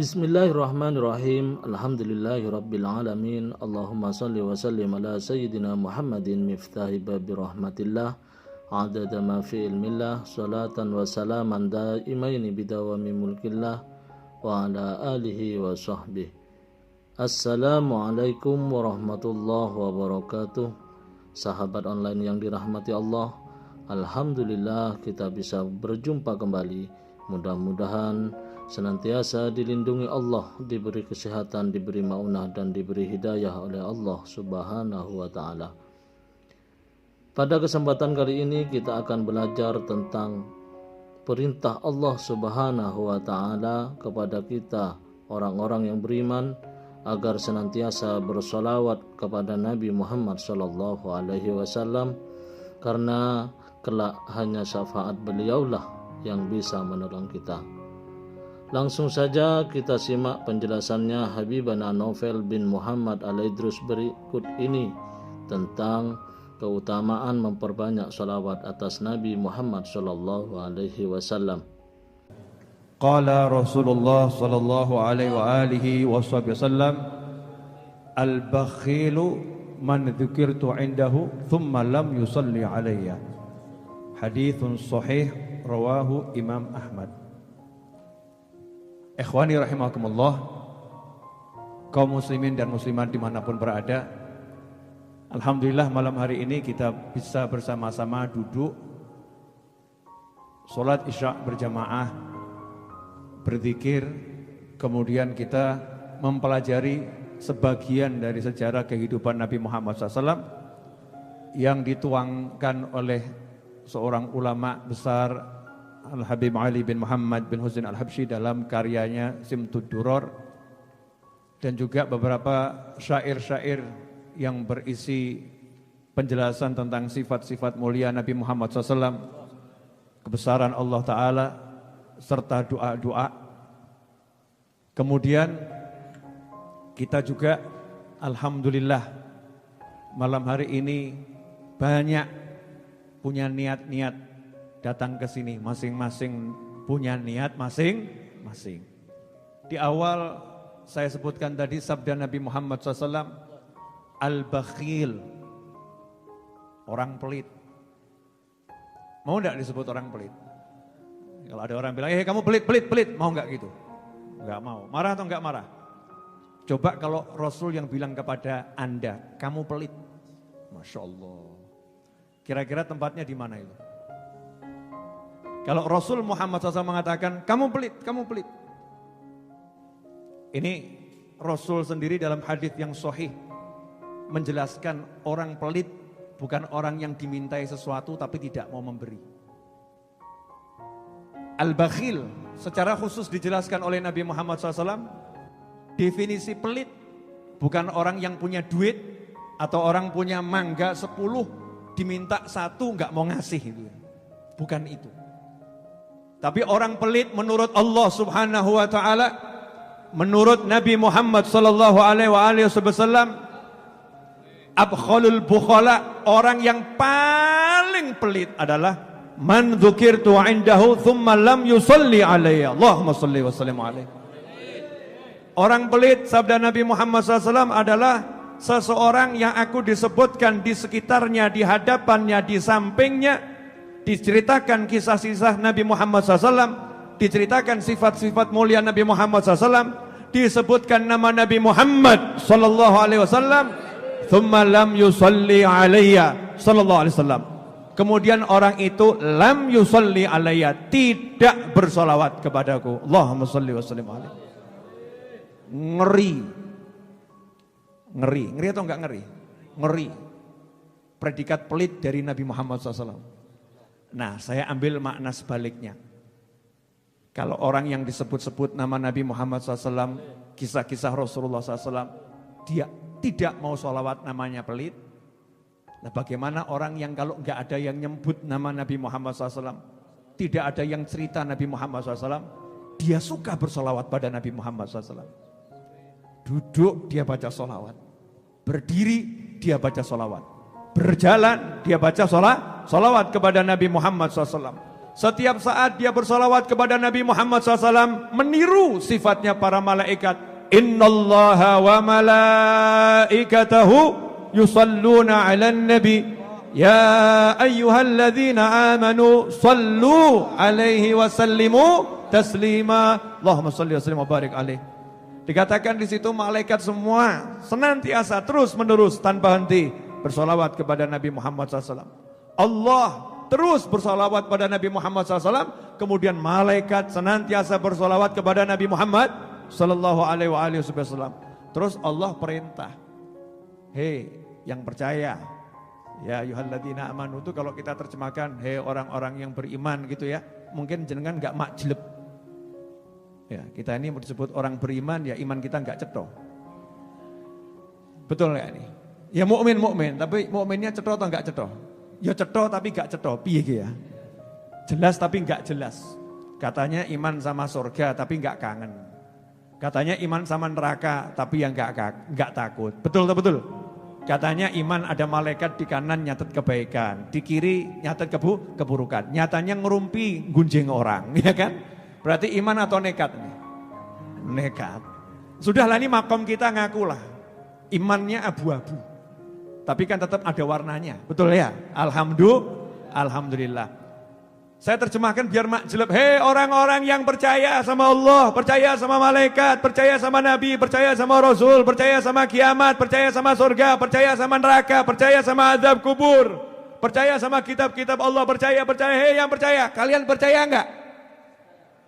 Bismillahirrahmanirrahim. Alhamdulillahirabbil alamin. Allahumma shalli wa sallim ala sayyidina Muhammadin miftahi babi rahmatillah adada ma fi ilmillah salatan wa salaman daimaini bidawami mulkillah wa ala alihi wa sahbihi. Assalamualaikum warahmatullahi wabarakatuh. Sahabat online yang dirahmati Allah, alhamdulillah kita bisa berjumpa kembali. Mudah-mudahan senantiasa dilindungi Allah, diberi kesehatan, diberi maunah, dan diberi hidayah oleh Allah subhanahu wa ta'ala. Pada kesempatan kali ini kita akan belajar tentang perintah Allah subhanahu wa ta'ala kepada kita orang-orang yang beriman agar senantiasa bersolawat kepada Nabi Muhammad sallallahu alaihi wasallam, karena kelak hanya syafaat beliaulah yang bisa menolong kita. Langsung saja kita simak penjelasannya Habibana Novel bin Muhammad Al-Idrus berikut ini tentang keutamaan memperbanyak salawat atas Nabi Muhammad sallallahu alaihi wasallam. Qala Rasulullah sallallahu alaihi wa alihi wasallam, al-bakhilu man dzukirtu indahu thumma lam yusalli alayya. Haditsun sahih rawahu Imam Ahmad. Ikhwani rahimakumullah, kaum muslimin dan muslimat dimanapun berada, alhamdulillah malam hari ini kita bisa bersama-sama duduk sholat isya berjamaah, berzikir, kemudian kita mempelajari sebagian dari sejarah kehidupan Nabi Muhammad SAW yang dituangkan oleh seorang ulama besar, Al-Habib Ali bin Muhammad bin Husain Al-Habsyi dalam karyanya Simtud Duror, dan juga beberapa syair-syair yang berisi penjelasan tentang sifat-sifat mulia Nabi Muhammad SAW, kebesaran Allah Ta'ala, serta doa-doa. Kemudian kita juga alhamdulillah malam hari ini banyak punya niat-niat datang ke sini, masing-masing punya niat masing-masing. Di awal saya sebutkan tadi sabda Nabi Muhammad SAW, al-bakhil, orang pelit. Mau enggak disebut orang pelit? Kalau ada orang bilang, kamu pelit, mau enggak gitu? Enggak mau. Marah atau enggak marah? Coba kalau Rasul yang bilang kepada Anda, kamu pelit. Masya Allah. Kira-kira tempatnya di mana itu? Kalau Rasul Muhammad SAW mengatakan, kamu pelit. Ini Rasul sendiri dalam hadis yang sahih menjelaskan orang pelit bukan orang yang dimintai sesuatu tapi tidak mau memberi. Al-bakhil secara khusus dijelaskan oleh Nabi Muhammad SAW, definisi pelit bukan orang yang punya duit atau orang punya mangga 10 diminta 1 nggak mau ngasih itu. Bukan itu. Tapi orang pelit menurut Allah Subhanahu wa taala, menurut Nabi Muhammad sallallahu alaihi wasallam, abkhalul bukhala, orang yang paling pelit adalah man dzukirtu indahu thumma lam yusalli alayya. Allahumma shalli wa sallim alaihi. Orang pelit sabda Nabi Muhammad SAW adalah seseorang yang aku disebutkan di sekitarnya, di hadapannya, di sampingnya, diceritakan kisah-kisah Nabi Muhammad SAW, diceritakan sifat-sifat mulia Nabi Muhammad SAW, disebutkan nama Nabi Muhammad SAW, thumma lam yusalli alayya sallallahu alaihi wasallam. Kemudian orang itu lam yusalli alayya, tidak bersolawat kepadaku. Allahumma salli wa sallim alaihi. Ngeri atau enggak ngeri? Ngeri. Predikat pelit dari Nabi Muhammad SAW. Nah, saya ambil makna sebaliknya. Kalau orang yang disebut-sebut nama Nabi Muhammad SAW, kisah-kisah Rasulullah SAW, dia tidak mau sholawat namanya pelit. Nah bagaimana orang yang kalau enggak ada yang nyebut nama Nabi Muhammad SAW, tidak ada yang cerita Nabi Muhammad SAW, dia suka bersolawat pada Nabi Muhammad SAW. Duduk dia baca solawat, berdiri dia baca solawat, berjalan dia baca solawat kepada Nabi Muhammad SAW. Setiap saat dia bersolawat kepada Nabi Muhammad SAW, meniru sifatnya para malaikat. Innallaha wa malaikatahu yusalluna 'alan nabi ya ayyuhalladzina amanu sallu 'alaihi wa sallimu taslima. Allahumma shalli wa sallim wa barik alaihi. Dikatakan di situ malaikat semua senantiasa terus menerus tanpa henti bersolawat kepada Nabi Muhammad SAW. Allah terus bersolawat pada Nabi Muhammad SAW, kemudian malaikat senantiasa bersolawat kepada Nabi Muhammad Sallallahu Alaihi Wasallam. Terus Allah perintah, hei yang percaya, ya ayyuhalladzina amanu itu kalau kita terjemahkan, hei orang-orang yang beriman gitu ya, mungkin jenengan nggak makjleb. Ya kita ini disebut orang beriman, ya iman kita nggak cetok. Betul nggak ini? Ya mukmin, tapi mukminnya cetok atau nggak cetok? Ya cetok tapi nggak cetok, piye ya? Jelas tapi nggak jelas. Katanya iman sama surga tapi nggak kangen. Katanya iman sama neraka tapi yang nggak takut. Betul. Katanya iman ada malaikat di kanan nyatet kebaikan, di kiri nyatet keburukan. Nyatanya ngerumpi gunjing orang, ya kan? Berarti iman atau nekat nih? Nekat. Sudahlah ini makom kita ngakulah. Imannya abu-abu. Tapi kan tetap ada warnanya. Betul ya? Alhamdulillah. Saya terjemahkan biar makjleb. Hei orang-orang yang percaya sama Allah, percaya sama malaikat, percaya sama nabi, percaya sama rasul, percaya sama kiamat, percaya sama surga, percaya sama neraka, percaya sama azab kubur, percaya sama kitab-kitab Allah, percaya. Hei yang percaya, kalian percaya enggak?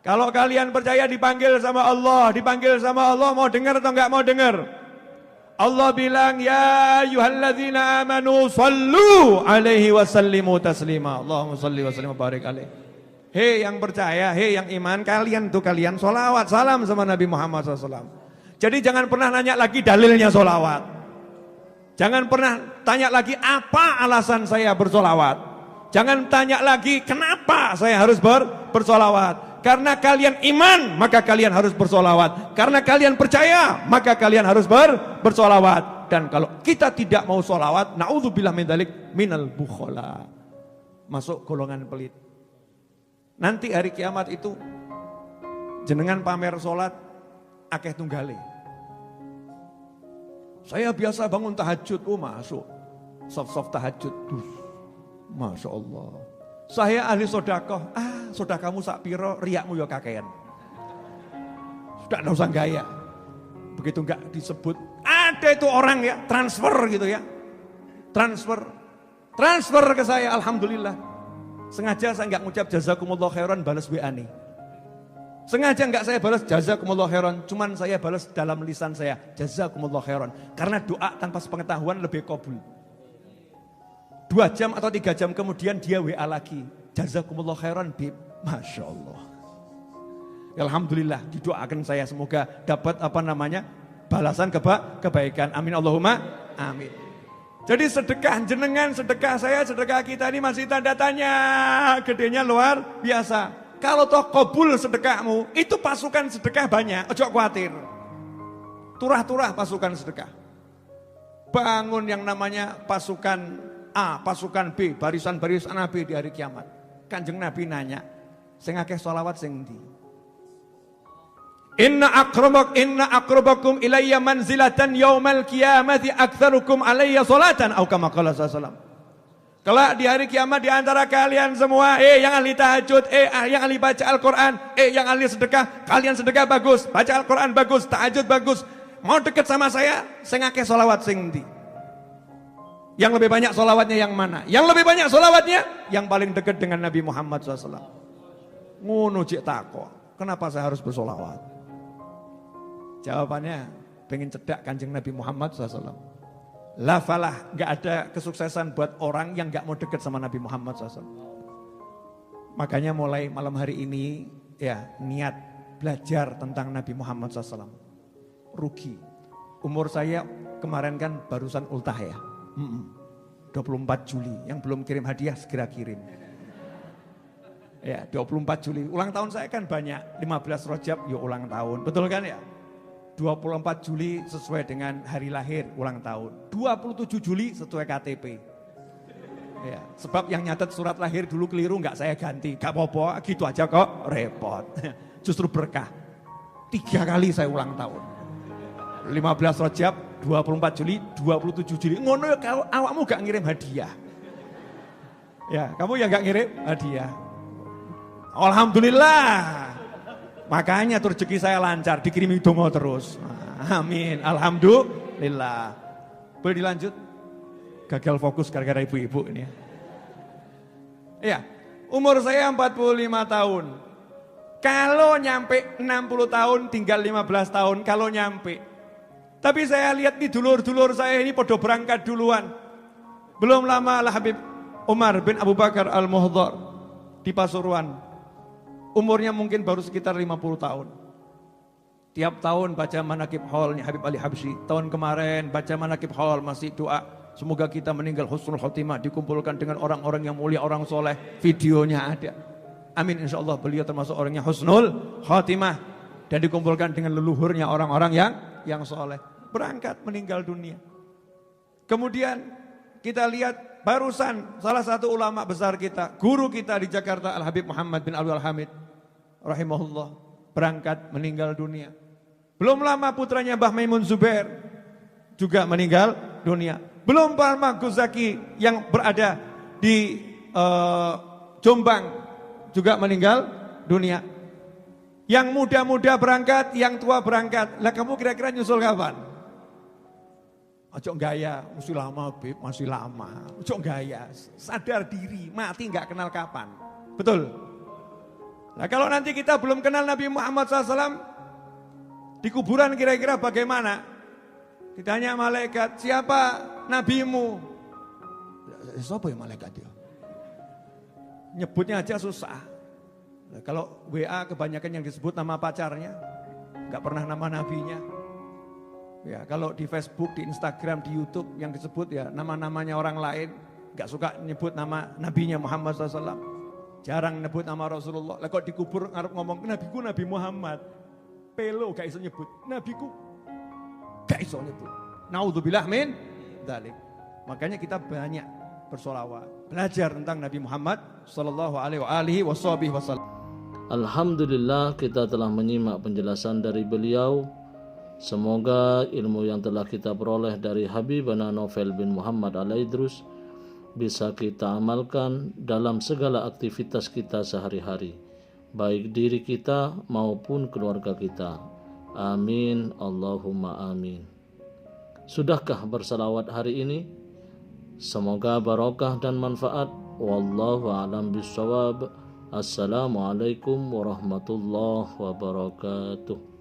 Kalau kalian percaya dipanggil sama Allah, mau dengar atau enggak mau dengar? Allah bilang, ya ayyuhalladzina amanu sallu alaihi wa sallimu taslima. Allahumma salli wa sallim wa barik alaihi. Hei yang percaya, hei yang iman, kalian solawat, salam sama Nabi Muhammad SAW. Jadi jangan pernah nanya lagi dalilnya solawat. Jangan pernah tanya lagi apa alasan saya bersolawat. Jangan tanya lagi kenapa saya harus bersolawat. Karena kalian iman, maka kalian harus bersolawat. Karena kalian percaya, maka kalian harus bersolawat. Dan kalau kita tidak mau solawat, na'udzubillah min dzalik minal bukhala. Masuk golongan pelit. Nanti hari kiamat itu, jenengan pamer solat, akeh tunggale. Saya biasa bangun tahajud, masuk. Soft tahajud, Masya Allah. Saya ahli sodakoh, sodakamu sak piro, riakmu ya kakean. Sudah enggak usah gaya. Begitu enggak disebut, ada itu orang ya, transfer gitu ya. Transfer ke saya, alhamdulillah. Sengaja saya enggak ngucap jazakumullah khairan, balas WA nih. Sengaja enggak saya balas jazakumullah khairan, cuman saya balas dalam lisan saya, jazakumullah khairan. Karena doa tanpa sepengetahuan lebih kabul. 2 jam atau 3 jam kemudian dia WA lagi. Jazakumullah khairan bib. Masya Allah. Alhamdulillah didoakan saya semoga dapat balasan kebaikan. Amin Allahumma amin. Jadi sedekah jenengan, sedekah saya, sedekah kita ini masih tanda tanya. Gedenya luar biasa. Kalau toh kabul sedekahmu, itu pasukan sedekah banyak. Ojo khawatir. Turah-turah pasukan sedekah. Bangun yang namanya pasukan A, pasukan B, barisan-barisan Nabi di hari kiamat. Kanjeng Nabi nanya, sing akeh sholawat sing ndi? Inna akrabakum ilayya manzilatan yaumal qiyamati aktsarukum alayya salatan atau kama qala sallallahu. Kelak di hari kiamat di antara kalian semua, yang ahli tahajud, yang ahli baca Al-Qur'an, yang ahli sedekah, kalian sedekah bagus, baca Al-Qur'an bagus, tahajud bagus. Mau dekat sama saya, sing akeh sholawat sing ndi? Yang lebih banyak solawatnya yang mana? Yang lebih banyak solawatnya yang paling dekat dengan Nabi Muhammad SAW. Ngono cik tako. Kenapa saya harus bersolawat? Jawabannya pengen cedak kanjeng Nabi Muhammad SAW. La falah, gak ada kesuksesan buat orang yang gak mau dekat sama Nabi Muhammad SAW. Makanya mulai malam hari ini ya niat belajar tentang Nabi Muhammad SAW. Rugi. Umur saya kemarin kan barusan ultah ya. 24 Juli. Yang belum kirim hadiah segera kirim. Ya, 24 Juli. Ulang tahun saya kan banyak. 15 Rajab ya ulang tahun. Betul kan ya? 24 Juli sesuai dengan hari lahir ulang tahun. 27 Juli sesuai KTP. Ya, sebab yang nyatet surat lahir dulu keliru nggak saya ganti. Gak apa-apa, gitu aja kok repot. Justru berkah. 3 kali saya ulang tahun. 15 Rajab, 24 Juli, 27 Juli. Ngono ya kalau awakmu gak ngirim hadiah. Ya, kamu yang gak ngirim hadiah. Alhamdulillah. Makanya tuh rezeki saya lancar, dikirimi dongo terus. Amin. Alhamdulillah. Boleh dilanjut? Gagal fokus gara-gara ibu-ibu ini. Ya, umur saya 45 tahun. Kalau nyampe 60 tahun tinggal 15 tahun kalau nyampe. Tapi saya lihat nih dulur-dulur saya ini podo berangkat duluan. Belum lama lah Habib Umar bin Abu Bakar Al-Muhdhar di Pasuruan. Umurnya mungkin baru sekitar 50 tahun. Tiap tahun baca manakib haulnya Habib Ali Habsyi. Tahun kemarin baca manakib haul masih doa. Semoga kita meninggal husnul khotimah. Dikumpulkan dengan orang-orang yang mulia, orang soleh. Videonya ada. Amin, insya Allah beliau termasuk orangnya husnul khotimah. Dan dikumpulkan dengan leluhurnya orang-orang yang soleh. Berangkat meninggal dunia. Kemudian kita lihat barusan salah satu ulama besar kita. Guru kita di Jakarta Al-Habib Muhammad bin Abdul Hamid. Rahimahullah, berangkat meninggal dunia. Belum lama putranya Mbah Maimun Zubair juga meninggal dunia. Belum lama Gus Zaki yang berada di Jombang juga meninggal dunia. Yang muda-muda berangkat, yang tua berangkat. Lah kamu kira-kira nyusul kapan? Ojo gaya, masih lama Bib, masih lama. Ojo gaya, sadar diri, mati nggak kenal kapan. Betul? Nah kalau nanti kita belum kenal Nabi Muhammad SAW, di kuburan kira-kira bagaimana? Ditanya malaikat, siapa nabimu? Siapa ya malaikat ya? Nyebutnya aja susah. Nah, kalau WA kebanyakan yang disebut nama pacarnya, nggak pernah nama nabinya. Ya kalau di Facebook, di Instagram, di YouTube yang disebut ya nama-namanya orang lain, nggak suka nyebut nama nabinya Muhammad SAW. Jarang nyebut nama Rasulullah. Lah kok dikubur ngarep ngomong nabiku Nabi Muhammad. Pelo gak iso nyebut. Nabiku gak iso nyebut. Naudzubillah min dzalik. Makanya kita banyak bersolawat, belajar tentang Nabi Muhammad sallallahu alaihi wasallam. Alhamdulillah kita telah menyimak penjelasan dari beliau. Semoga ilmu yang telah kita peroleh dari Habibana Novel bin Muhammad Al-Idrus bisa kita amalkan dalam segala aktivitas kita sehari-hari, baik diri kita maupun keluarga kita. Amin, Allahumma amin. Sudahkah bersalawat hari ini? Semoga barokah dan manfaat. Wallahu a'lam bishawab. Assalamualaikum warahmatullahi wabarakatuh.